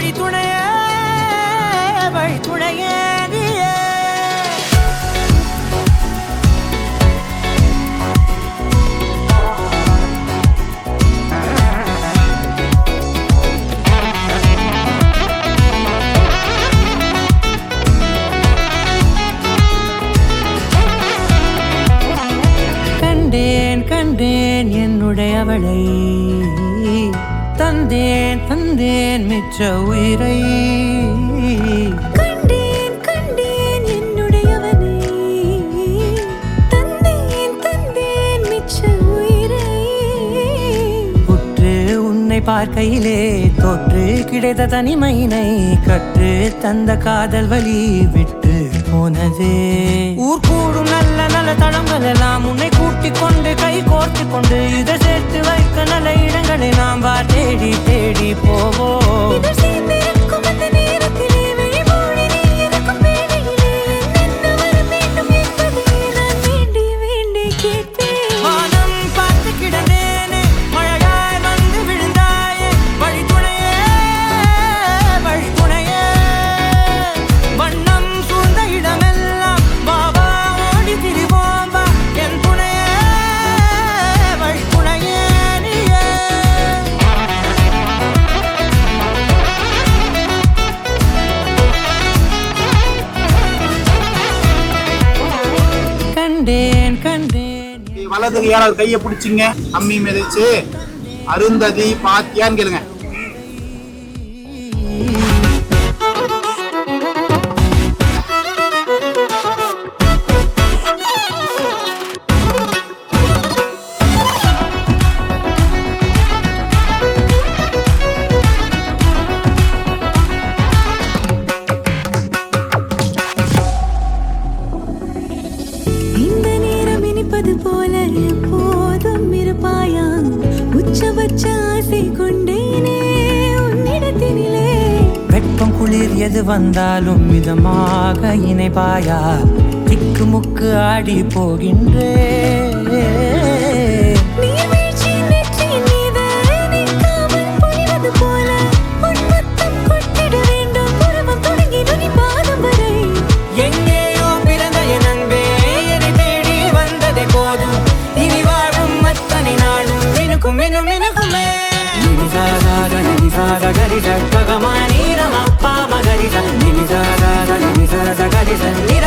வழித்துணையே வழித்துணையே கண்டேன் கண்டேன் என்னுடையவளை தந்தேன் தந்தேன் மிச்ச உயிரை கண்டேன் கண்டேன் என்னுடையவனை தந்தேன் தந்தேன் மிச்ச உயிரை உற்று உன்னை பார்க்கையிலே தோற்று கிடைத்த தனிமையினை கற்று தந்த காதல் வழி விட்டு போனதே ஊர் கூடும் நல்ல நல்ல தளங்கள் எல்லாம் உன்னை கூட்டிக் கொண்டு கை கோர்த்து கொண்டு இதை சேர்த்து வைக்க நல்ல இடங்களை நாம் வா தேடி தேடி போவோம். இதழ் சேர்ந்திருக்கும் அந்த நேரத்திலே விழிமூடி நீ இருக்கும் வேளையிலே என்ன வர வேண்டும் என்பதை நான் வேண்டி வேண்டி கேட்பேன். வானம் பார்த்து கிடந்தேனே மழையாய் வந்து விழுந்தாயே வழித்துணையே வழித்துணையே வண்ணம் சூழ்ந்த இடமெல்லாம் பாவா ஓடி திரிவோம் வா என் துணையே வழித்துணையே நீயே. கண்டேன் கண்டேன் வலது யாராவது கையை பிடிச்சிங்க அம்மி மிதிச்சு அருந்ததி பாத்தியான்னு கேளுங்க. இந்த நேரம் இனிப்பது போல எப்போதும் இருப்பாயா உச்சபட்ச ஆசை கொண்டேனே உன்னிடத்தினிலே வெப்பம் குளிர் எது வந்தாலும் மிதமாக இணைப்பாயா திக்கு முக்கு ஆடி போகின்றே நீர்வீழ்ச்சி நெற்றியின் மீது நிற்காமல் பொழிவது போல உன் முத்தம் கொட்டிட வேண்டும் உருவம் தொடங்கி நுனி பாதம் வரை எங்கேயோ பிறந்த என் அன்பே என்னை தேடி வந்ததே போதும் இனி வாழும் அத்தனை நாளும் மினுக்கும் மினும் மினுக்குமே நினிசாத நினிசாத கரிச ககமா நீரமப்பா மகரிச நினிசாத நினிசாத கரிச நிர